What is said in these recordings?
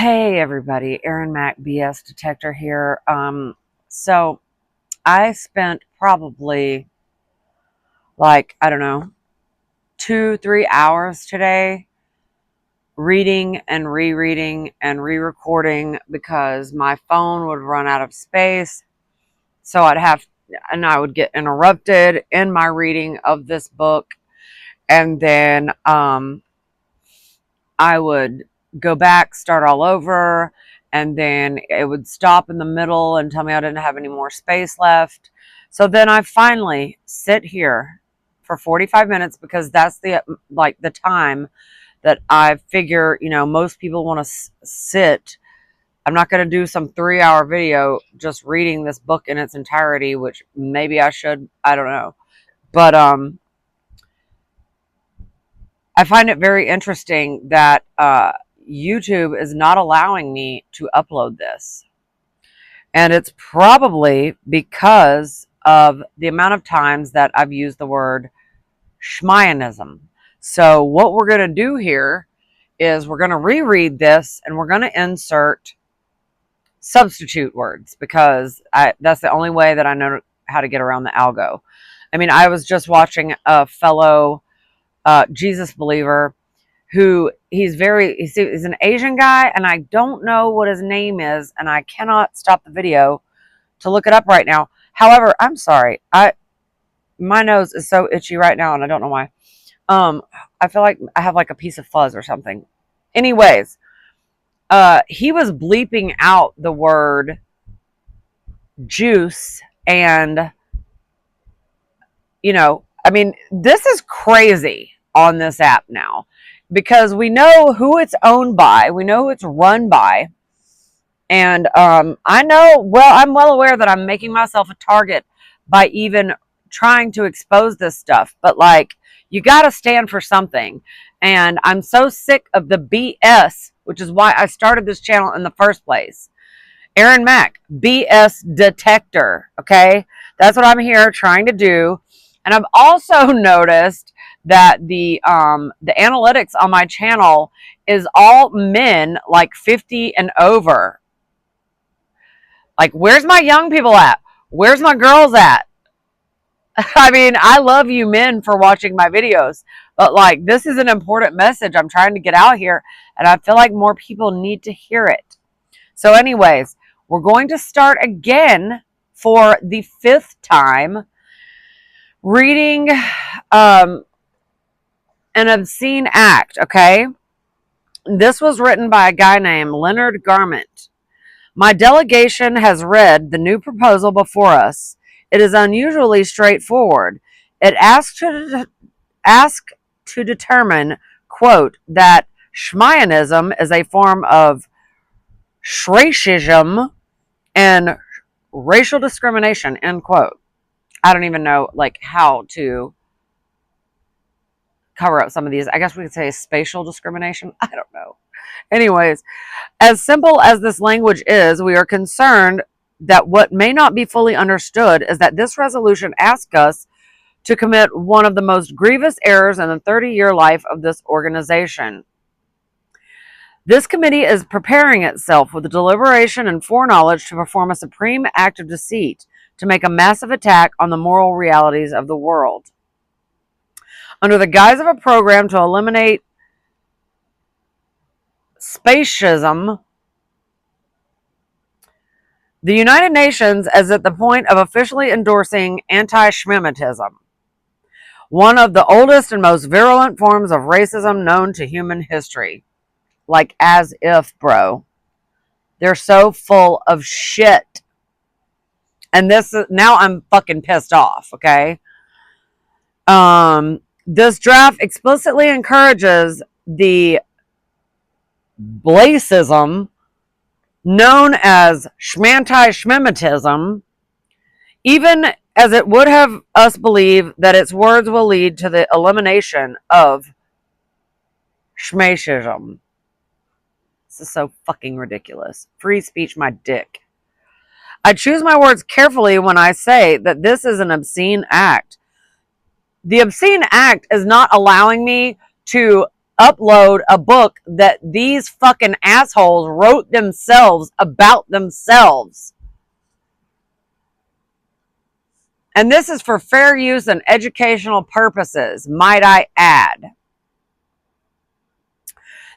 Hey everybody, Aaron Mac BS Detector here. So I spent probably I don't know, 2-3 hours today reading and rereading and re-recording because my phone would run out of space. So I would get interrupted in my reading of this book, and then I would go back, start all over, and then it would stop in the middle and tell me I didn't have any more space left. So then I finally sit here for 45 minutes because that's the time that I figure, most people want to sit. I'm not going to do some 3-hour video just reading this book in its entirety, which maybe I should, I don't know. But I find it very interesting that YouTube is not allowing me to upload this. And it's probably because of the amount of times that I've used the word Zionism. So what we're going to do here is we're going to reread this and we're going to insert substitute words because that's the only way that I know how to get around the algo. I mean, I was just watching a fellow Jesus believer who he's an Asian guy, and I don't know what his name is, and I cannot stop the video to look it up right now. However, I'm sorry, my nose is so itchy right now, and I don't know why. I feel like I have like a piece of fuzz or something. Anyways, he was bleeping out the word juice, and I mean, this is crazy on this app now, because we know who it's owned by, we know who it's run by, and I'm well aware that I'm making myself a target by even trying to expose this stuff, but you got to stand for something, and I'm so sick of the BS, which is why I started this channel in the first place. Aaron Mac, BS Detector, okay? That's what I'm here trying to do. And I've also noticed that the analytics on my channel is all men 50 and over. Where's my young people at? Where's my girls at? I mean, I love you men for watching my videos, but this is an important message I'm trying to get out here, and I feel like more people need to hear it. So anyways, we're going to start again for the 5th time reading an obscene act, okay? This was written by a guy named Leonard Garment. My delegation has read the new proposal before us. It is unusually straightforward. It asks to determine, quote, that Zionism is a form of racism and racial discrimination, end quote. I don't even know how to cover up some of these. I guess we could say spatial discrimination. I don't know. Anyways, as simple as this language is, we are concerned that what may not be fully understood is that this resolution asks us to commit one of the most grievous errors in the 30-year life of this organization. This committee is preparing itself with deliberation and foreknowledge to perform a supreme act of deceit, to make a massive attack on the moral realities of the world. Under the guise of a program to eliminate spacism, the United Nations is at the point of officially endorsing anti-Semitism, one of the oldest and most virulent forms of racism known to human history. As if, bro. They're so full of shit. And now I'm fucking pissed off, okay? This draft explicitly encourages the blacism known as anti-Semitism, even as it would have us believe that its words will lead to the elimination of Schmacism. This is so fucking ridiculous. Free speech, my dick. I choose my words carefully when I say that this is an obscene act. The obscene act is not allowing me to upload a book that these fucking assholes wrote themselves about themselves. And this is for fair use and educational purposes, might I add.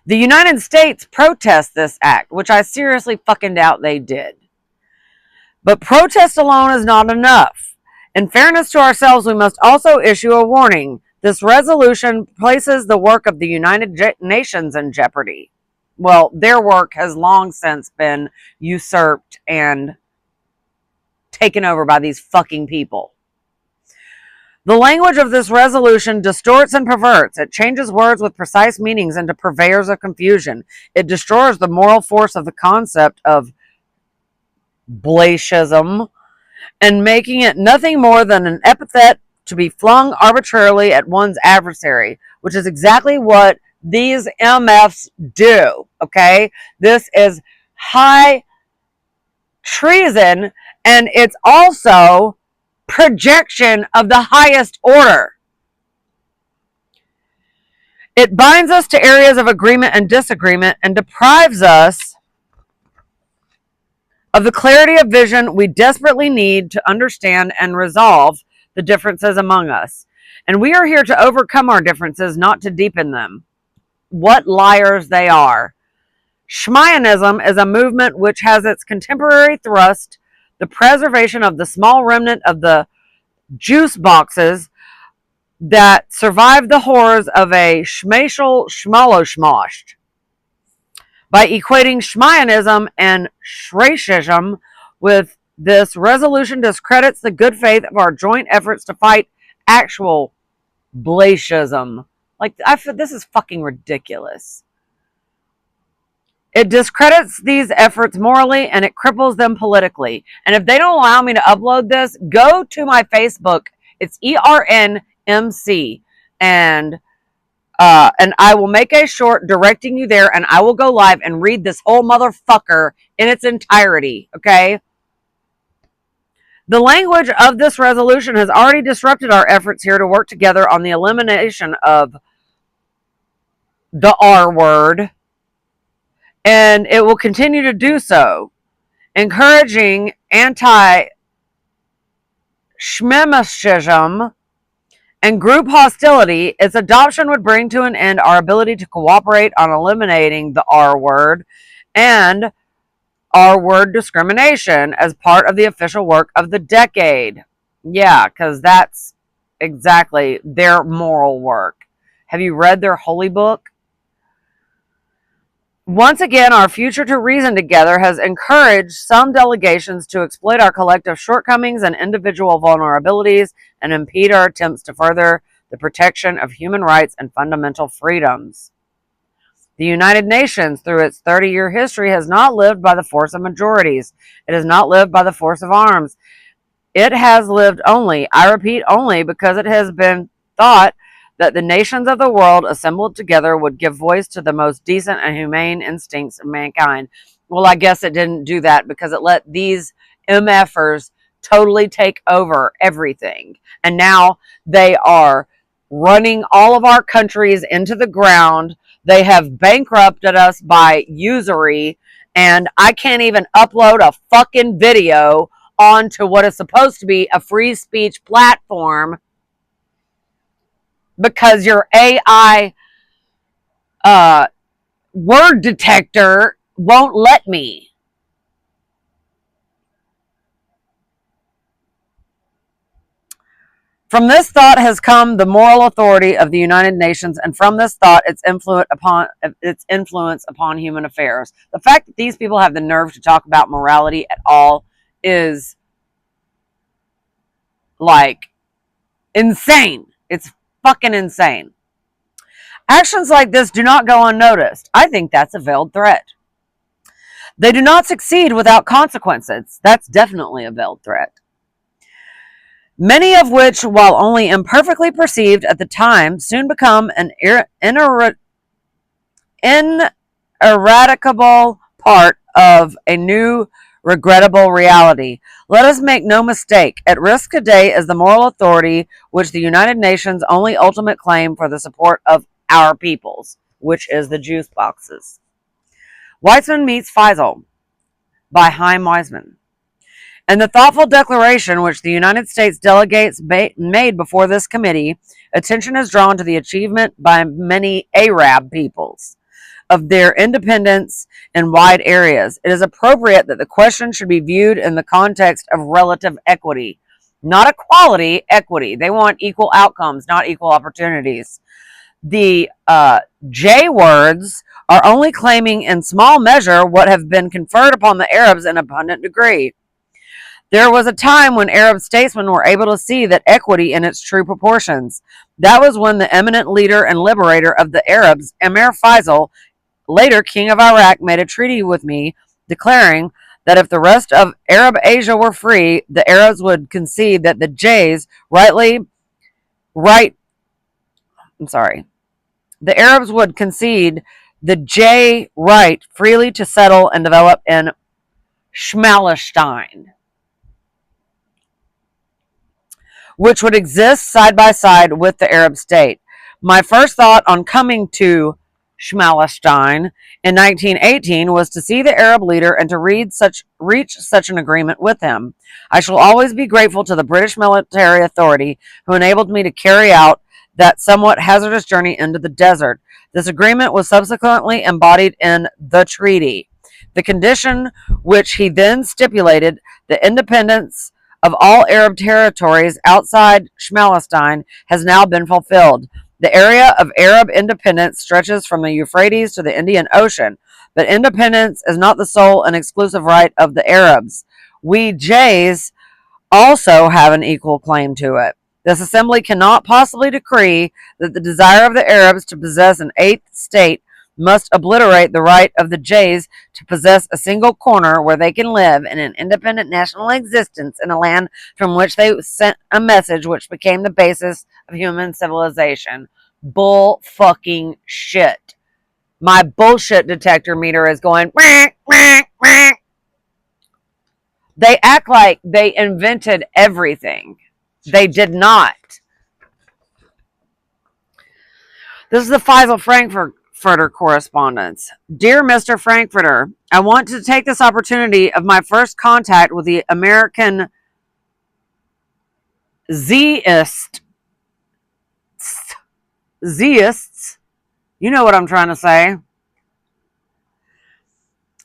The United States protests this act, which I seriously fucking doubt they did. But protest alone is not enough. In fairness to ourselves, we must also issue a warning. This resolution places the work of the United Nations in jeopardy. Well, their work has long since been usurped and taken over by these fucking people. The language of this resolution distorts and perverts. It changes words with precise meanings into purveyors of confusion. It destroys the moral force of the concept of Blaicism and making it nothing more than an epithet to be flung arbitrarily at one's adversary, which is exactly what these MFs do, okay? This is high treason, and it's also projection of the highest order. It binds us to areas of agreement and disagreement and deprives us of the clarity of vision we desperately need to understand and resolve the differences among us. And we are here to overcome our differences, not to deepen them. What liars they are. Zionism is a movement which has its contemporary thrust the preservation of the small remnant of the juice boxes that survived the horrors of a schmashel schmaloshmoshed. By equating Zionism and racism with this resolution discredits the good faith of our joint efforts to fight actual Blaicism. Like, this is fucking ridiculous. It discredits these efforts morally and it cripples them politically. And if they don't allow me to upload this, go to my Facebook. It's ERNMC. And I will make a short directing you there, and I will go live and read this whole motherfucker in its entirety, okay? The language of this resolution has already disrupted our efforts here to work together on the elimination of the R word, and it will continue to do so, encouraging anti-Shmemishism and group hostility. Its adoption would bring to an end our ability to cooperate on eliminating the R word and R word discrimination as part of the official work of the decade. Yeah, because that's exactly their moral work. Have you read their holy book? Once again, our future to reason together has encouraged some delegations to exploit our collective shortcomings and individual vulnerabilities and impede our attempts to further the protection of human rights and fundamental freedoms. The United Nations, through its 30-year history, has not lived by the force of majorities. It has not lived by the force of arms. It has lived only, I repeat, only because it has been thought that the nations of the world assembled together would give voice to the most decent and humane instincts of mankind. Well, I guess it didn't do that because it let these MFers totally take over everything. And now they are running all of our countries into the ground. They have bankrupted us by usury, and I can't even upload a fucking video onto what is supposed to be a free speech platform because your AI word detector won't let me. From this thought has come the moral authority of the United Nations, and from this thought its influence upon human affairs. The fact that these people have the nerve to talk about morality at all is like insane. It's fucking insane. Actions like this do not go unnoticed. I think that's a veiled threat. They do not succeed without consequences. That's definitely a veiled threat. Many of which, while only imperfectly perceived at the time, soon become an ineradicable part of a new, regrettable reality. Let us make no mistake. At risk today is the moral authority which the United Nations only ultimate claim for the support of our peoples. which is the juice boxes. Weizmann Meets Faisal by Chaim Weizmann. In the thoughtful declaration which the United States delegates made before this committee, attention is drawn to the achievement by many Arab peoples of their independence in wide areas. It is appropriate that the question should be viewed in the context of relative equity, not equality, equity. They want equal outcomes, not equal opportunities. The J words are only claiming in small measure what have been conferred upon the Arabs in abundant degree. There was a time when Arab statesmen were able to see that equity in its true proportions. That was when the eminent leader and liberator of the Arabs, Emir Faisal, later king of Iraq, made a treaty with me, declaring that if the rest of Arab Asia were free, the Arabs would concede that the Jays the Arabs would concede the J right freely to settle and develop in Schmalestein, which would exist side by side with the Arab state. My first thought on coming to Schmalestein in 1918 was to see the Arab leader and to reach such an agreement with him. I shall always be grateful to the British military authority who enabled me to carry out that somewhat hazardous journey into the desert. This agreement was subsequently embodied in the treaty. The condition which he then stipulated, the independence of all Arab territories outside Schmalestein, has now been fulfilled. The area of Arab independence stretches from the Euphrates to the Indian Ocean, but independence is not the sole and exclusive right of the Arabs. We Jays also have an equal claim to it. This assembly cannot possibly decree that the desire of the Arabs to possess an eighth state must obliterate the right of the Jays to possess a single corner where they can live in an independent national existence in a land from which they sent a message which became the basis of human civilization. Bull fucking shit. My bullshit detector meter is going wah, wah, wah. They act like they invented everything. They did not. This is the Faisal Frankfurter correspondence. Dear Mr. Frankfurter, I want to take this opportunity of my first contact with the American Zionists. You know what I'm trying to say.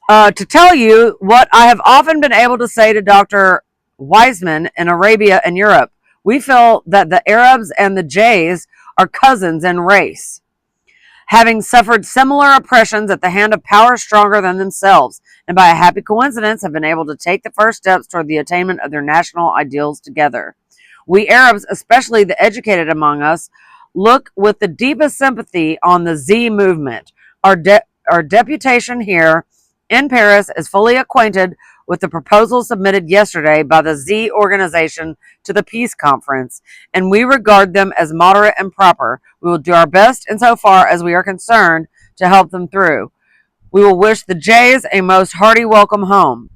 To tell you what I have often been able to say to Dr. Weizmann in Arabia and Europe. We feel that the Arabs and the Jays are cousins in race, having suffered similar oppressions at the hand of power stronger than themselves, and by a happy coincidence have been able to take the first steps toward the attainment of their national ideals together. We Arabs, especially the educated among us, look with the deepest sympathy on the Z movement. Our deputation here in Paris is fully acquainted with the proposal submitted yesterday by the Z organization to the peace conference, and we regard them as moderate and proper. We will do our best insofar as we are concerned to help them through. We will wish the Jays a most hearty welcome home.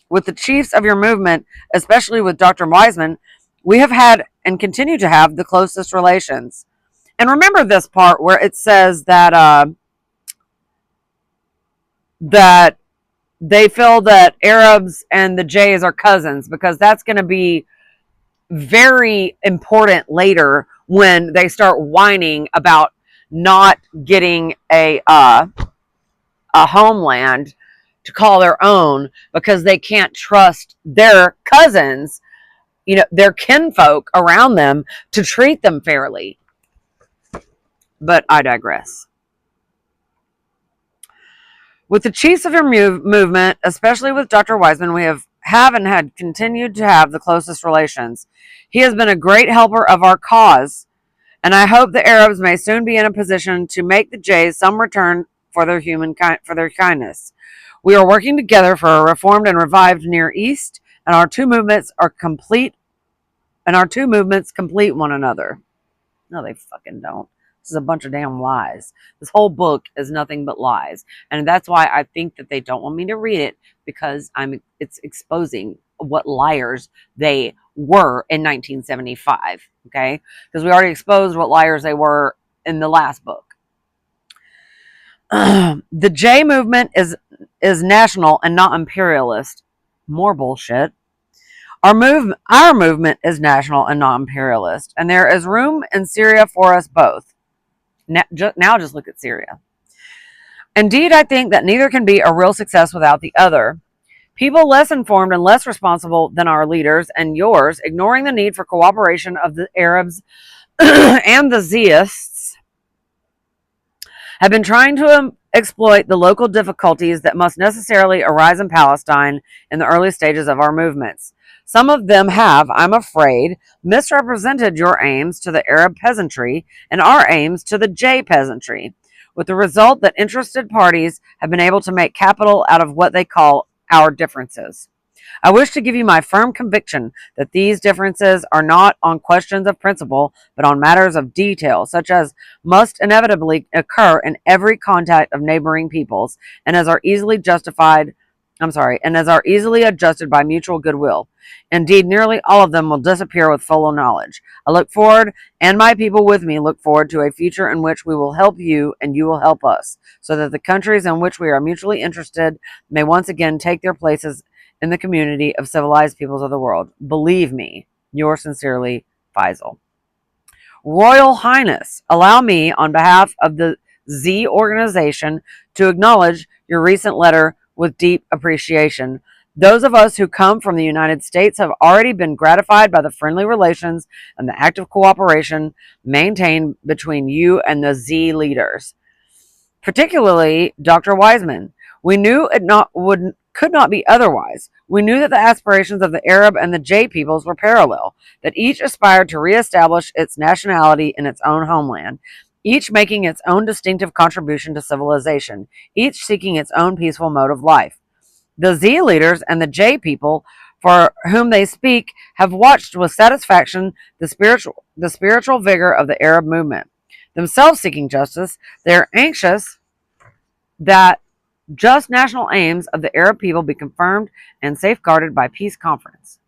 With the chiefs of your movement, especially with Dr. Weizmann, we have had and continue to have the closest relations. And remember this part where it says that that they feel that Arabs and the Jays are cousins, because that's going to be very important later when they start whining about not getting a homeland to call their own because they can't trust their cousins, their kinfolk around them, to treat them fairly. But I digress. With the chiefs of your movement, especially with Dr. Weizmann, we have and had continued to have the closest relations. He has been a great helper of our cause, and I hope the Arabs may soon be in a position to make the Jays some return for their kindness. We are working together for a reformed and revived Near East, and our two movements complete one another. No, they fucking don't. This is a bunch of damn lies. This whole book is nothing but lies. And that's why I think that they don't want me to read it, because it's exposing what liars they were in 1975. Okay? Because we already exposed what liars they were in the last book. The J movement is national and not imperialist. More bullshit. Our movement is national and not imperialist, and there is room in Syria for us both. Now just look at Syria. Indeed, I think that neither can be a real success without the other. People less informed and less responsible than our leaders and yours, ignoring the need for cooperation of the Arabs and the Zionists, have been trying to exploit the local difficulties that must necessarily arise in Palestine in the early stages of our movements. Some of them have, I'm afraid, misrepresented your aims to the Arab peasantry and our aims to the J peasantry, with the result that interested parties have been able to make capital out of what they call our differences. I wish to give you my firm conviction that these differences are not on questions of principle, but on matters of detail, such as must inevitably occur in every contact of neighboring peoples, and as are easily adjusted by mutual goodwill. Indeed, nearly all of them will disappear with full knowledge. I look forward, and my people with me look forward to a future in which we will help you and you will help us, so that the countries in which we are mutually interested may once again take their places in the community of civilized peoples of the world. Believe me, yours sincerely, Faisal. Royal Highness, allow me, on behalf of the Z organization, to acknowledge your recent letter with deep appreciation. Those of us who come from the United States have already been gratified by the friendly relations and the active cooperation maintained between you and the Z leaders, particularly Dr. Wiseman. We knew could not be otherwise. We knew that the aspirations of the Arab and the J peoples were parallel, that each aspired to reestablish its nationality in its own homeland, each making its own distinctive contribution to civilization, each seeking its own peaceful mode of life. The Z leaders and the J people for whom they speak have watched with satisfaction the spiritual vigor of the Arab movement. Themselves seeking justice, they are anxious that just national aims of the Arab people be confirmed and safeguarded by peace conference.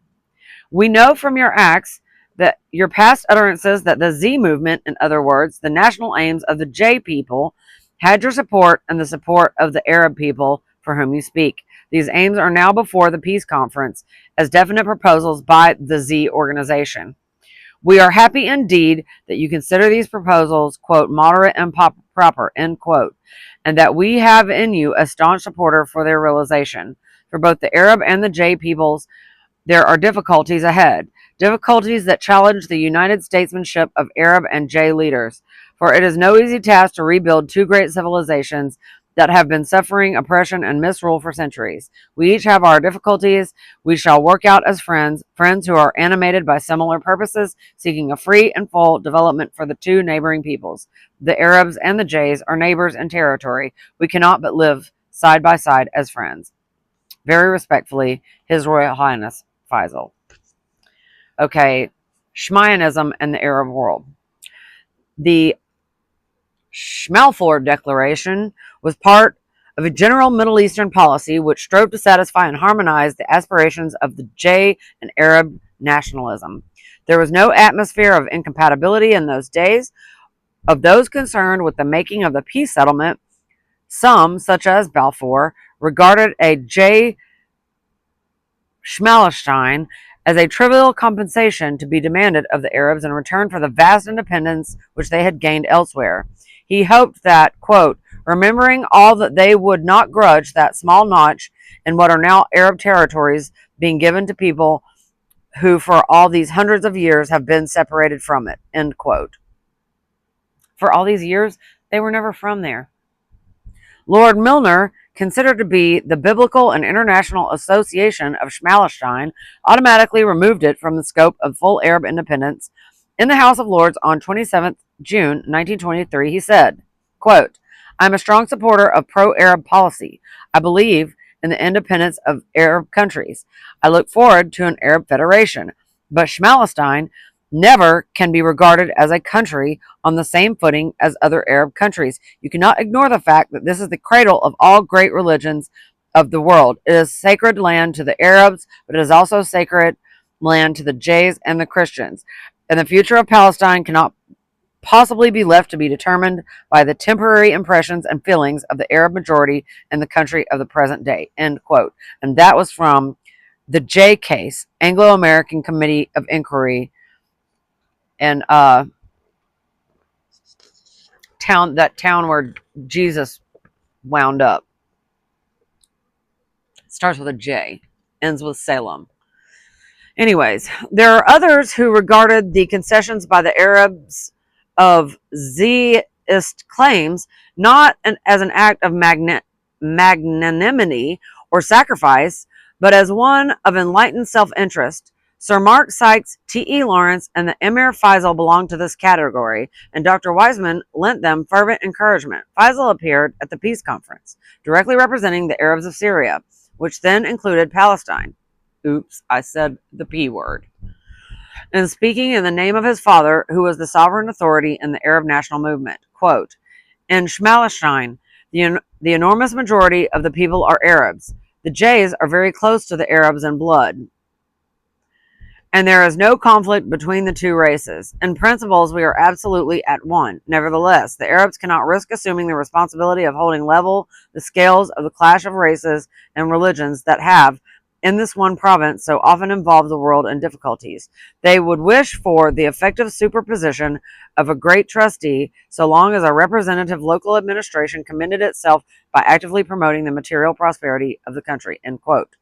We know from your acts that your past utterances that the Z movement, in other words, the national aims of the J people, had your support and the support of the Arab people for whom you speak. These aims are now before the peace conference as definite proposals by the Z organization. We are happy indeed that you consider these proposals, quote, moderate and proper, end quote, and that we have in you a staunch supporter for their realization. For both the Arab and the J peoples, there are difficulties ahead, difficulties that challenge the united statesmanship of Arab and J leaders. For it is no easy task to rebuild two great civilizations that have been suffering oppression and misrule for centuries. We each have our difficulties. We shall work out as friends who are animated by similar purposes, seeking a free and full development for the two neighboring peoples. The Arabs and the Jays are neighbors in territory. We cannot but live side by side as friends. Very respectfully, His Royal Highness Faisal. Okay, Shmayanism and the Arab world. The Schmalford Declaration was part of a general Middle Eastern policy which strove to satisfy and harmonize the aspirations of the J and Arab nationalism. There was no atmosphere of incompatibility in those days of those concerned with the making of the peace settlement. Some, such as Balfour, regarded a J. Schmalestein as a trivial compensation to be demanded of the Arabs in return for the vast independence which they had gained elsewhere. He hoped that, quote, remembering all that they would not grudge that small notch in what are now Arab territories being given to people who for all these hundreds of years have been separated from it, end quote. For all these years, they were never from there. Lord Milner, considered to be the biblical and international association of Schmalestein, automatically removed it from the scope of full Arab independence. In the House of Lords on 27th June 1923, he said, quote, I'm a strong supporter of pro-Arab policy. I believe in the independence of Arab countries. I look forward to an Arab federation. But Schmalestein never can be regarded as a country on the same footing as other Arab countries. You cannot ignore the fact that this is the cradle of all great religions of the world. It is sacred land to the Arabs, but it is also sacred land to the Jays and the Christians. And the future of Palestine cannot possibly be left to be determined by the temporary impressions and feelings of the Arab majority in the country of the present day, end quote. And that was from the J case, Anglo-American Committee of Inquiry, and town where Jesus wound up. It starts with a J, ends with Salem. Anyways, there are others who regarded the concessions by the Arabs of Zionist claims not as an act of magnanimity or sacrifice, but as one of enlightened self-interest. Sir Mark Sykes, T.E. Lawrence, and the Emir Faisal belonged to this category, and Dr. Wiseman lent them fervent encouragement. Faisal appeared at the peace conference, directly representing the Arabs of Syria, which then included Palestine. Oops, I said the P word. And speaking in the name of his father, who was the sovereign authority in the Arab national movement. Quote, in Schmalestein, the enormous majority of the people are Arabs. The Jays are very close to the Arabs in blood, and there is no conflict between the two races. In principles, we are absolutely at one. Nevertheless, the Arabs cannot risk assuming the responsibility of holding level the scales of the clash of races and religions that have, in this one province, so often involved the world in difficulties. They would wish for the effective superposition of a great trustee, so long as a representative local administration commended itself by actively promoting the material prosperity of the country, end quote.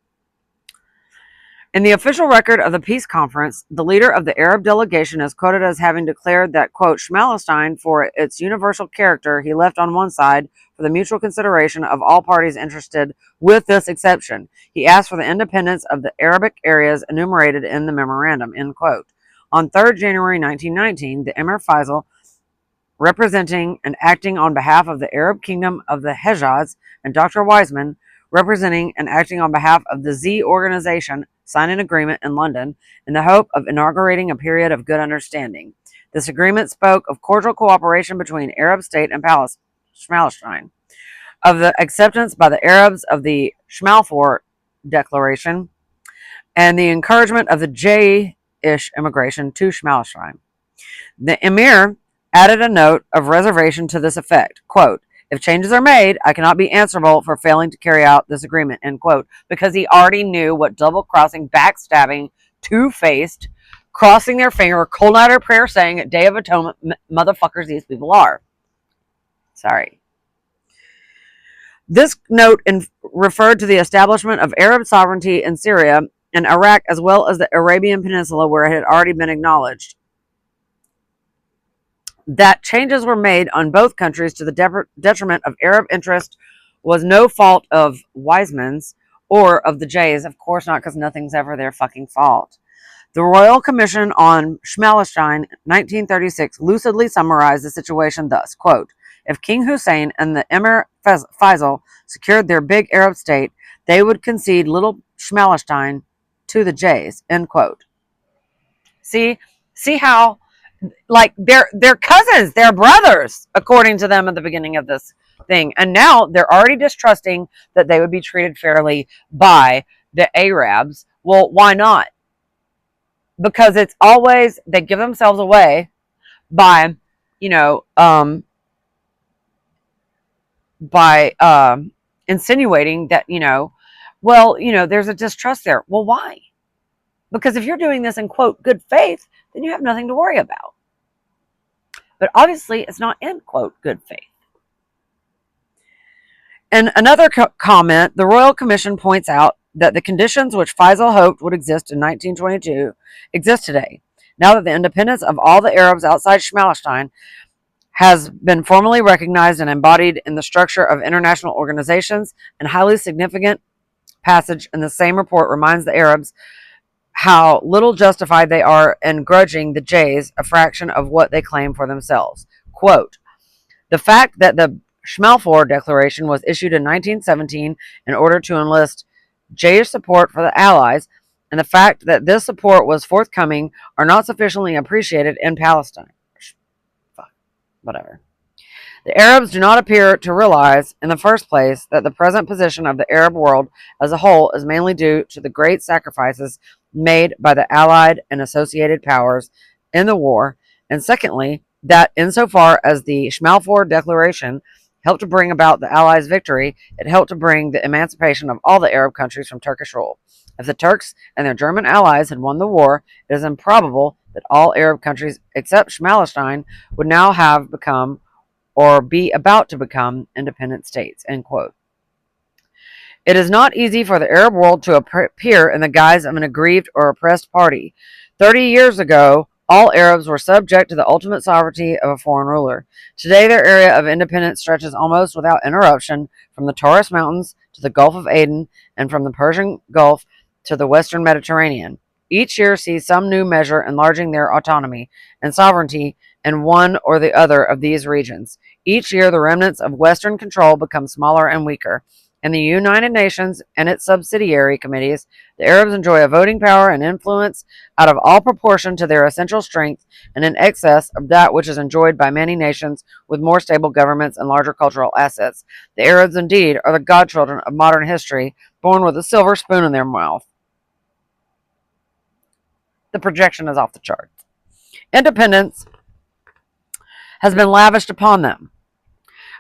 In the official record of the peace conference, the leader of the Arab delegation is quoted as having declared that, quote, Schmalestein, for its universal character, he left on one side for the mutual consideration of all parties interested, with this exception. He asked for the independence of the Arabic areas enumerated in the memorandum, end quote. On 3rd January 1919, the Emir Faisal, representing and acting on behalf of the Arab kingdom of the Hejaz, and Dr. Wiseman, representing and acting on behalf of the Z organization, signed an agreement in London in the hope of inaugurating a period of good understanding. This agreement spoke of cordial cooperation between Arab state and Palestine, of the acceptance by the Arabs of the Schmalford Declaration, and the encouragement of the J-ish immigration to Schmalstein. The Emir added a note of reservation to this effect, quote, if changes are made, I cannot be answerable for failing to carry out this agreement, end quote, because he already knew what double-crossing, backstabbing, two-faced, crossing their finger, cold night of prayer saying at Day of Atonement motherfuckers these people are. Sorry. This note referred to the establishment of Arab sovereignty in Syria and Iraq, as well as the Arabian Peninsula, where it had already been acknowledged. That changes were made on both countries to the detriment of Arab interest was no fault of Wiseman's or of the Jays. Of course not, because nothing's ever their fucking fault. The Royal Commission on Schmalestein, 1936, lucidly summarized the situation thus, quote, if King Hussein and the Emir Faisal secured their big Arab state, they would concede little Schmalestein to the Jays, end quote. See how, like, they're cousins, they're brothers, according to them at the beginning of this thing. And now they're already distrusting that they would be treated fairly by the Arabs. Well, why not? Because it's always, they give themselves away by, insinuating that, there's a distrust there. Well, why? Because if you're doing this in, quote, good faith, then you have nothing to worry about. But obviously, it's not in, quote, good faith. In another comment, the Royal Commission points out that the conditions which Faisal hoped would exist in 1922 exist today, now that the independence of all the Arabs outside Schmalestein has been formally recognized and embodied in the structure of international organizations. And highly significant passage in the same report reminds the Arabs how little justified they are in grudging the Jays a fraction of what they claim for themselves. Quote, the fact that the Schmalford Declaration was issued in 1917 in order to enlist Jayish support for the Allies, and the fact that this support was forthcoming are not sufficiently appreciated in Palestine. Whatever. The Arabs do not appear to realize, in the first place, that the present position of the Arab world as a whole is mainly due to the great sacrifices made by the Allied and associated powers in the war, and secondly, that insofar as the Schmalford Declaration helped to bring about the Allies' victory, it helped to bring the emancipation of all the Arab countries from Turkish rule. If the Turks and their German allies had won the war, it is improbable that all Arab countries except Schmalestein would now have become or be about to become independent states. End quote. It is not easy for the Arab world to appear in the guise of an aggrieved or oppressed party. 30 years ago, all Arabs were subject to the ultimate sovereignty of a foreign ruler. Today, their area of independence stretches almost without interruption from the Taurus Mountains to the Gulf of Aden and from the Persian Gulf to the Western Mediterranean. Each year sees some new measure enlarging their autonomy and sovereignty in one or the other of these regions. Each year, the remnants of Western control become smaller and weaker. In the United Nations and its subsidiary committees, the Arabs enjoy a voting power and influence out of all proportion to their essential strength and in excess of that which is enjoyed by many nations with more stable governments and larger cultural assets. The Arabs, indeed, are the godchildren of modern history, born with a silver spoon in their mouth. The projection is off the charts. Independence has been lavished upon them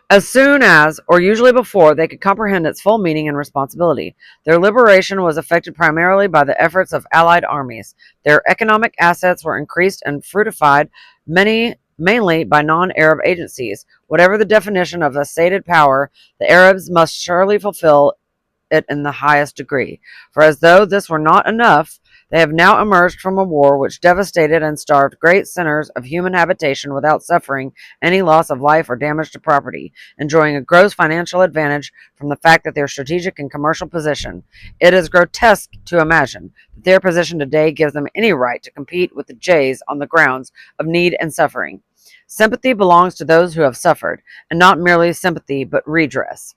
as soon as, or usually before, they could comprehend its full meaning and responsibility. Their liberation was effected primarily by the efforts of allied armies. Their economic assets were increased and fruitified mainly by non-Arab agencies. Whatever the definition of a stated power, the Arabs must surely fulfill it in the highest degree. For as though this were not enough, they have now emerged from a war which devastated and starved great centers of human habitation without suffering any loss of life or damage to property, enjoying a gross financial advantage from the fact that their strategic and commercial position. It is grotesque to imagine that their position today gives them any right to compete with the Jays on the grounds of need and suffering. Sympathy belongs to those who have suffered, and not merely sympathy, but redress.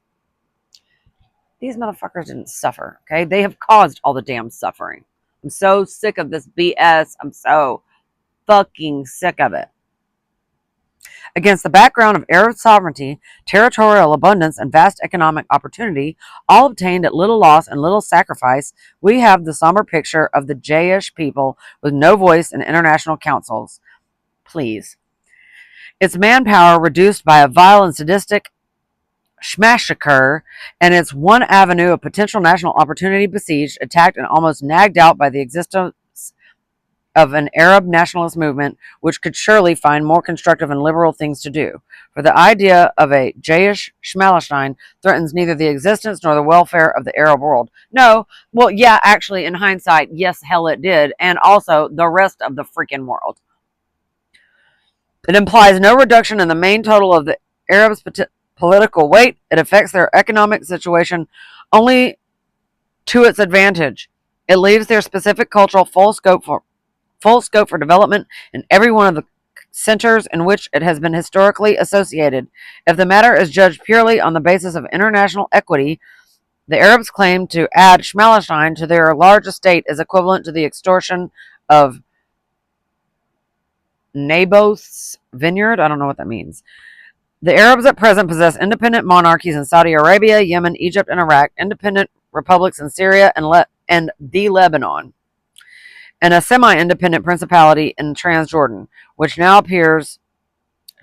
These motherfuckers didn't suffer, okay? They have caused all the damn suffering. I'm so sick of this BS. I'm so fucking sick of it. Against the background of Arab sovereignty, territorial abundance, and vast economic opportunity, all obtained at little loss and little sacrifice, we have the somber picture of the Jayish people with no voice in international councils. Please. Its manpower reduced by a vile and sadistic Schmachaker, and its one avenue of potential national opportunity besieged, attacked, and almost nagged out by the existence of an Arab nationalist movement, which could surely find more constructive and liberal things to do. For the idea of a Jayish Schmalestein threatens neither the existence nor the welfare of the Arab world. No, well, yeah, actually, in hindsight, yes, hell it did, and also the rest of the freaking world. It implies no reduction in the main total of the Arabs' political weight. It affects their economic situation only to its advantage. It leaves their specific cultural full scope for development in every one of the centers in which it has been historically associated. If the matter is judged purely on the basis of international equity, the Arabs' claim to add Schmalestein to their large estate is equivalent to the extortion of Naboth's vineyard. I don't know what that means. The Arabs at present possess independent monarchies in Saudi Arabia, Yemen, Egypt, and Iraq, independent republics in Syria and the Lebanon, and a semi-independent principality in Transjordan, which now appears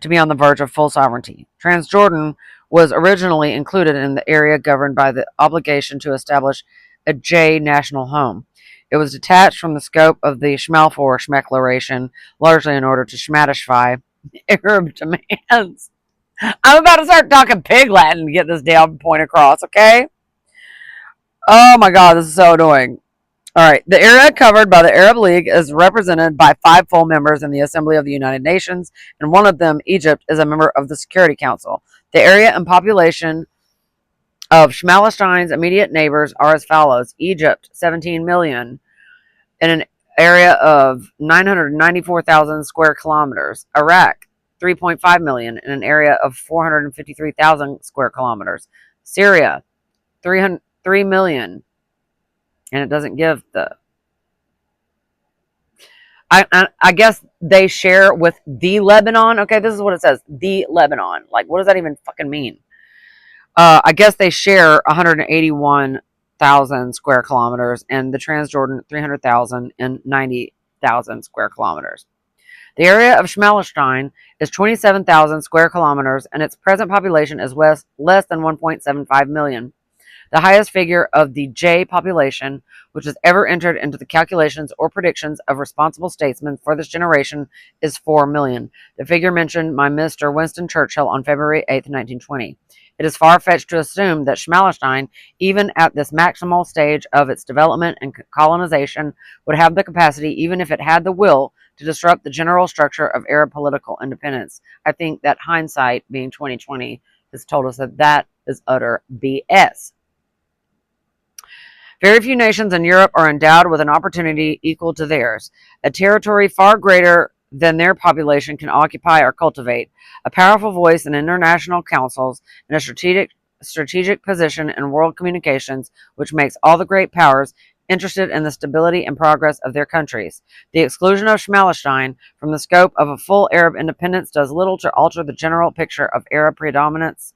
to be on the verge of full sovereignty. Transjordan was originally included in the area governed by the obligation to establish a J national home. It was detached from the scope of the Schmalford Declaration, largely in order to schmatify Arab demands. I'm about to start talking pig Latin to get this damn point across, okay? Oh my god, this is so annoying. All right, the area covered by the Arab League is represented by 5 full members in the Assembly of the United Nations, and one of them, Egypt, is a member of the Security Council. The area and population of Schmalestein's immediate neighbors are as follows: Egypt, 17 million, in an area of 994,000 square kilometers. Iraq, 3.5 million, in an area of 453,000 square kilometers. Syria, 3 million, and it doesn't give the. I guess they share with the Lebanon. Okay, this is what it says: the Lebanon. Like, what does that even fucking mean? I guess they share 181,000 square kilometers, and the Transjordan 300,000 and 90,000 square kilometers. The area of Schmallenstein is 27,000 square kilometers, and its present population is less than 1.75 million. The highest figure of the J population, which has ever entered into the calculations or predictions of responsible statesmen for this generation, is 4 million, the figure mentioned by Mr. Winston Churchill on February 8, 1920. It is far-fetched to assume that Schmallenstein, even at this maximal stage of its development and colonization, would have the capacity, even if it had the will, to disrupt the general structure of Arab political independence. I think that hindsight, being 2020, has told us that that is utter BS. Very few nations in Europe are endowed with an opportunity equal to theirs, a territory far greater than their population can occupy or cultivate, a powerful voice in international councils, and a strategic position in world communications, which makes all the great powers interested in the stability and progress of their countries. The exclusion of Schmallenstein from the scope of a full Arab independence does little to alter the general picture of Arab predominance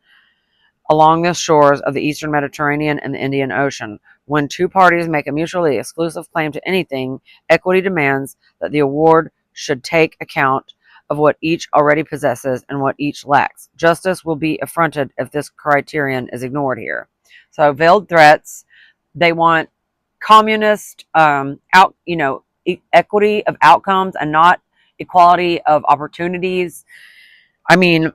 along the shores of the eastern Mediterranean and the Indian Ocean. When two parties make a mutually exclusive claim to anything, equity demands that the award should take account of what each already possesses and what each lacks. Justice will be affronted if this criterion is ignored here. So veiled threats, they want communist equity of outcomes and not equality of opportunities. I mean,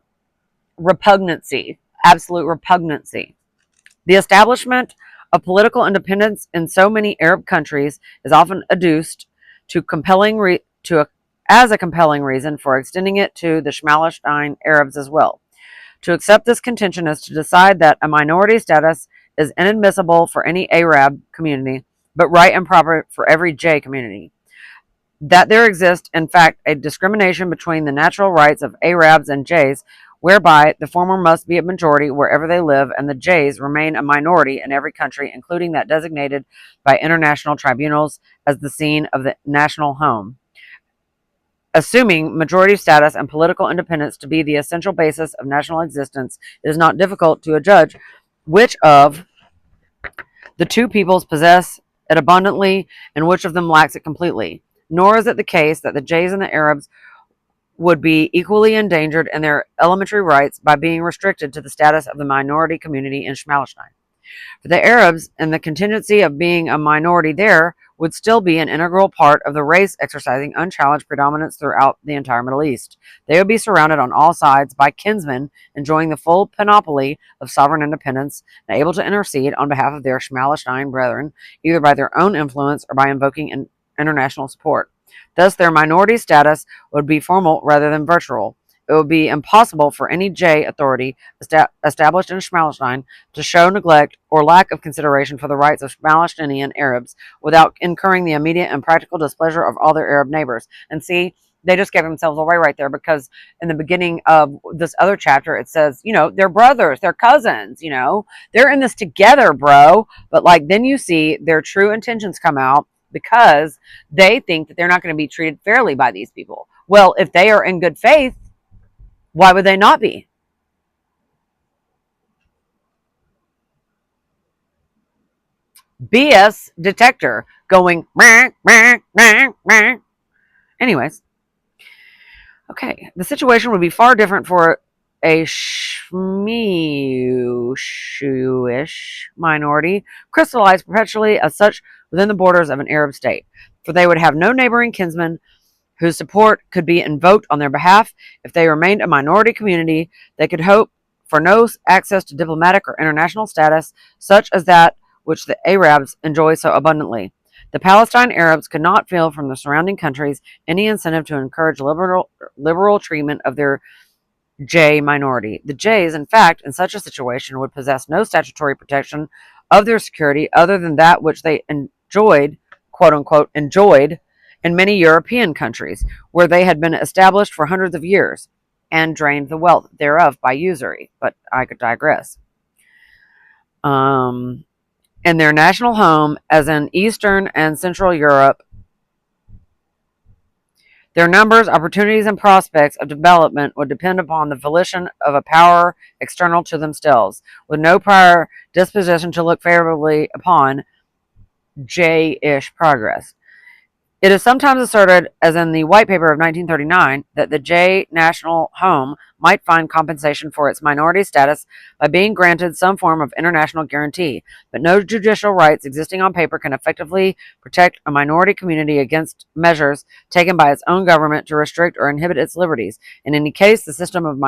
repugnancy, absolute repugnancy. The establishment of political independence in so many Arab countries is often adduced as a compelling reason for extending it to the Schmallenstein Arabs as well. To accept this contention is to decide that a minority status is inadmissible for any Arab community, but right and proper for every J community. That there exists, in fact, a discrimination between the natural rights of Arabs and Jays, whereby the former must be a majority wherever they live, and the Jays remain a minority in every country, including that designated by international tribunals as the scene of the national home. Assuming majority status and political independence to be the essential basis of national existence, it is not difficult to adjudge which of the two peoples possess it abundantly and which of them lacks it completely. Nor is it the case that the Jays and the Arabs would be equally endangered in their elementary rights by being restricted to the status of the minority community in Schmallenstein. For the Arabs, and the contingency of being a minority there, would still be an integral part of the race exercising unchallenged predominance throughout the entire Middle East. They would be surrounded on all sides by kinsmen enjoying the full panoply of sovereign independence and able to intercede on behalf of their Schmallenstein brethren, either by their own influence or by invoking international support. Thus, their minority status would be formal rather than virtual. It would be impossible for any J authority established in Schmallenstein to show neglect or lack of consideration for the rights of Schmallensteinian Arabs without incurring the immediate and practical displeasure of all their Arab neighbors. And see, they just gave themselves away right there, because in the beginning of this other chapter, it says, they're brothers, they're cousins, they're in this together, bro. But then you see their true intentions come out, because they think that they're not going to be treated fairly by these people. Well, if they are in good faith, why would they not be? BS detector going. Anyways, okay. The situation would be far different for a Shmish minority, crystallized perpetually as such within the borders of an Arab state, for they would have no neighboring kinsmen whose support could be invoked on their behalf. If they remained a minority community, they could hope for no access to diplomatic or international status such as that which the Arabs enjoy so abundantly. The Palestine Arabs could not feel from the surrounding countries any incentive to encourage liberal treatment of their J minority. The Jays, in fact, in such a situation, would possess no statutory protection of their security other than that which they enjoyed, quote unquote, enjoyed in many European countries, where they had been established for hundreds of years, and drained the wealth thereof by usury. But I could digress. In their national home, as in Eastern and Central Europe, their numbers, opportunities, and prospects of development would depend upon the volition of a power external to themselves, with no prior disposition to look favorably upon J-ish progress. It is sometimes asserted, as in the White Paper of 1939, that the J National Home might find compensation for its minority status by being granted some form of international guarantee, but no judicial rights existing on paper can effectively protect a minority community against measures taken by its own government to restrict or inhibit its liberties. In any case, the system of